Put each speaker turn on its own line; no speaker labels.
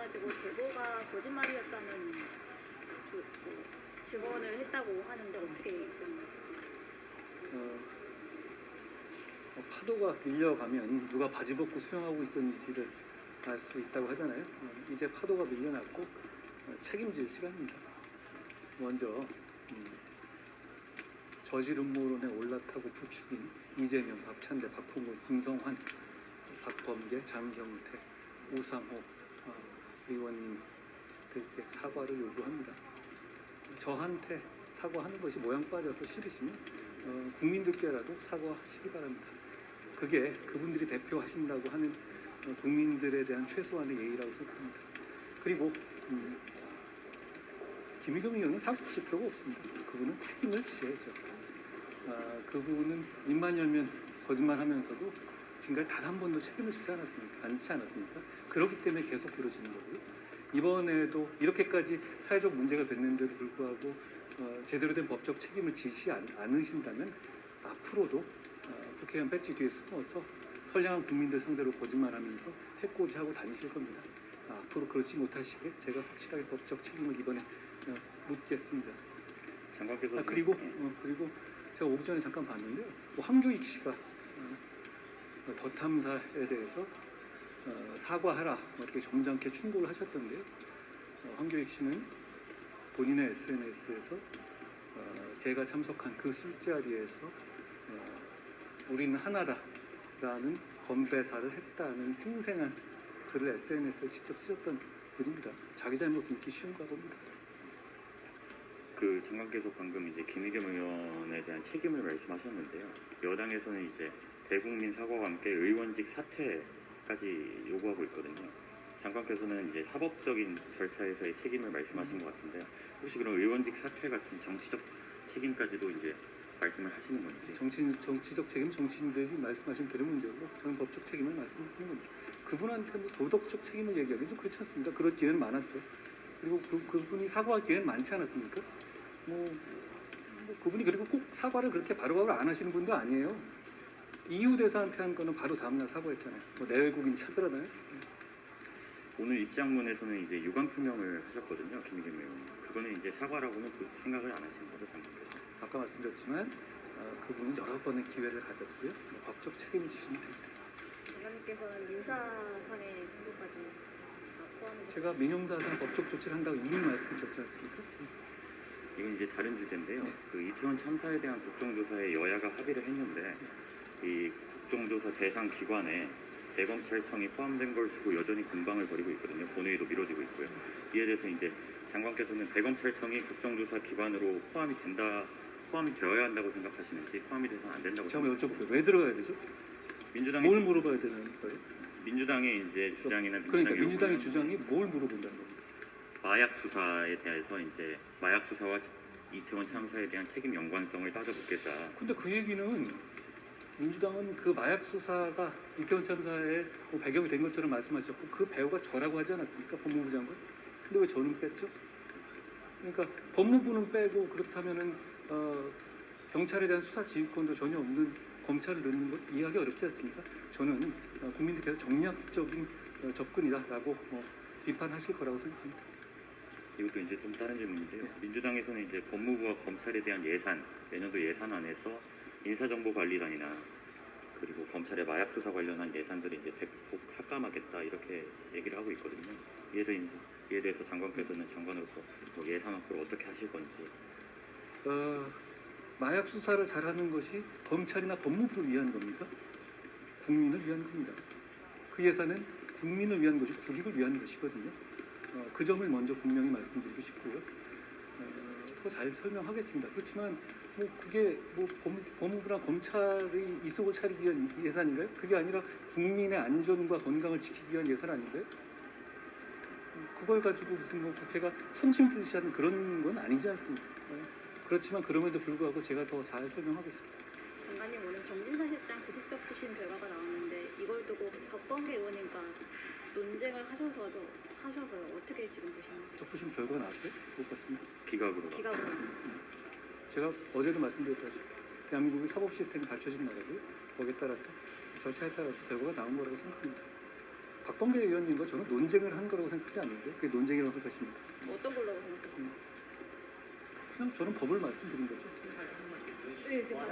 해가지고 제보가 거짓말이었다는 증언을 했다고 하는데 어떻게 있었나요?
파도가 밀려가면 누가 바지 벗고 수영하고 있었는지를 알 수 있다고 하잖아요. 이제 파도가 밀려났고 책임질 시간입니다. 먼저 저질 음모론에 올라타고 부추긴 이재명, 박찬대, 박홍근, 김성환, 박범계, 장경태, 우상호 의원님들께 사과를 요구합니다. 저한테 사과하는 것이 모양 빠져서 싫으시면 국민들께라도 사과하시기 바랍니다. 그게 그분들이 대표하신다고 하는 국민들에 대한 최소한의 예의라고 생각합니다. 그리고 김의겸 의원은 사과하실 필요가 없습니다. 그분은 책임을 지셔야죠. 그분은 입만 열면 거짓말하면서도 지금까지 단 한 번도 책임을 지지 않았습니까? 그렇기 때문에 계속 그러시는 거고요. 이번에도 이렇게까지 사회적 문제가 됐는데도 불구하고 제대로 된 법적 책임을 지지 않으신다면 앞으로도 국회의원 배지 뒤에 숨어서 선량한 국민들 상대로 거짓말하면서 해코지하고 다니실 겁니다. 앞으로 그렇지 못하시게 제가 확실하게 법적 책임을 이번에 묻겠습니다.
장관께서
그리고 제가 오기 전에 잠깐 봤는데요. 황교익 씨가 더 탐사에 대해서 사과하라 이렇게 점잖게 충고를 하셨던데요. 황교익 씨는 본인의 SNS에서 제가 참석한 그 술자리에서 우리는 하나다라는 건배사를 했다는 생생한 글을 SNS에 직접 쓰셨던 분입니다. 자기 잘못을 믿기 쉬운가 봅니다.
그 장관께서 방금 이제 김의겸 의원에 대한 책임을 말씀하셨는데요. 여당에서는 이제 대국민 사과와 함께 의원직 사퇴까지 요구하고 있거든요. 장관께서는 이제 사법적인 절차에서의 책임을 말씀하신 것 같은데 혹시 그런 의원직 사퇴 같은 정치적 책임까지도 이제 말씀을 하시는 건지?
정치적 책임 정치인들이 말씀하신 대로 문제고 저는 법적 책임을 말씀드리는 겁니다. 그분한테 뭐 도덕적 책임을 얘기하기는 좀 그렇지 않습니까? 그럴 기회는 많았죠. 그리고 그분이 사과할 기회는 많지 않았습니까? 그분이 그리고 꼭 사과를 그렇게 바로바로 안 하시는 분도 아니에요. EU 대사한테 한 거는 바로 다음날 사과했잖아요. 내외국인 차별하나요?
오늘 입장문에서는 이제 유감 표명을 하셨거든요, 김의겸 의원. 그거는 이제 사과라고는 생각을 안 하시는 거죠, 장관께서?
아까 말씀드렸지만 그분은 여러 번의 기회를 가졌고요. 법적 책임을 지시면 됩니다.
장관님께서는 민사상의 행동까지 포함해서
네.
제가 민형사상 법적 조치를 한다고 이미 말씀드렸지 않습니까?
이건 이제 다른 주제인데요.
네.
그 이태원 참사에 대한 국정조사에 여야가 합의를 했는데 이 국정조사 대상 기관에 대검찰청이 포함된 걸 두고 여전히 공방을 벌이고 있거든요. 본회의도 미뤄지고 있고요. 이에 대해서 이제 장관께서는 대검찰청이 국정조사 기관으로 포함이 되어야 한다고 생각하시는지 포함이 돼서는 안 된다고
제가 한번
생각하시는지.
여쭤볼게요. 왜 들어가야 되죠?
민주당의
뭘 물어봐야 되는 거예요?
민주당의 이제 주장이나
그러니까 민주당의
요구는
주장이 뭘 물어본다는 겁니까?
마약 수사에 대해서 이제 마약 수사와 이태원 참사에 대한 책임 연관성을 따져 묻겠다.
근데 그 얘기는 민주당은 그 마약 수사가 이태원 참사의 배경이 된 것처럼 말씀하셨고 그 배우가 저라고 하지 않았습니까? 법무부 장관. 근데 왜 저는 뺐죠? 그러니까 법무부는 빼고 그렇다면은 경찰에 대한 수사 지휘권도 전혀 없는 검찰을 넣는 것 이해하기 어렵지 않습니까? 저는 국민들께서 정략적인 접근이다라고 비판하실 거라고 생각합니다.
이것도 이제 좀 다른 질문인데요. 민주당에서는 이제 법무부와 검찰에 대한 예산, 내년도 예산안에서 인사정보관리단이나 그리고 검찰의 마약 수사 관련한 예산들을 이제 대폭 삭감하겠다 이렇게 얘기를 하고 있거든요. 이에 대해서 장관께서는 장관으로서 뭐 예산 확보를 어떻게 하실 건지.
마약 수사를 잘하는 것이 검찰이나 법무부를 위한 겁니까? 국민을 위한 겁니다. 그 예산은 국민을 위한 것이 국익을 위한 것이거든요. 그 점을 먼저 분명히 말씀드리고 싶고요. 더 잘 설명하겠습니다. 그렇지만 그게 법무부나 검찰이 이속을 차리기 위한 예산인가요? 그게 아니라 국민의 안전과 건강을 지키기 위한 예산 아닌가요? 그걸 가지고 무슨 국회가 선심듯이 하는 그런 건 아니지 않습니까? 그렇지만 그럼에도 불구하고 제가 더 잘 설명하겠습니다.
장관님 오늘 정진상 실장 구속적 부심 결과가 나왔는데 이걸 두고 박범계 의원님과 논쟁을 하셔서요. 어떻게 지금 보시는지?
적부심 결과가 나왔어요? 못 봤습니다.
기각으로.
기각으로 나왔습니다.
제가 어제도 말씀드렸다시피 대한민국의 사법 시스템이 갖춰진 나라고요. 거기에 따라서 절차에 따라서 결과가 나온 거라고 생각합니다. 박범계 의원님과 저는 논쟁을 한 거라고 생각하지 않는데 그게 논쟁이라고 생각하십니까?
어떤 걸로 생각하세요?
그냥 저는 법을 말씀드린 거죠.
네, 제가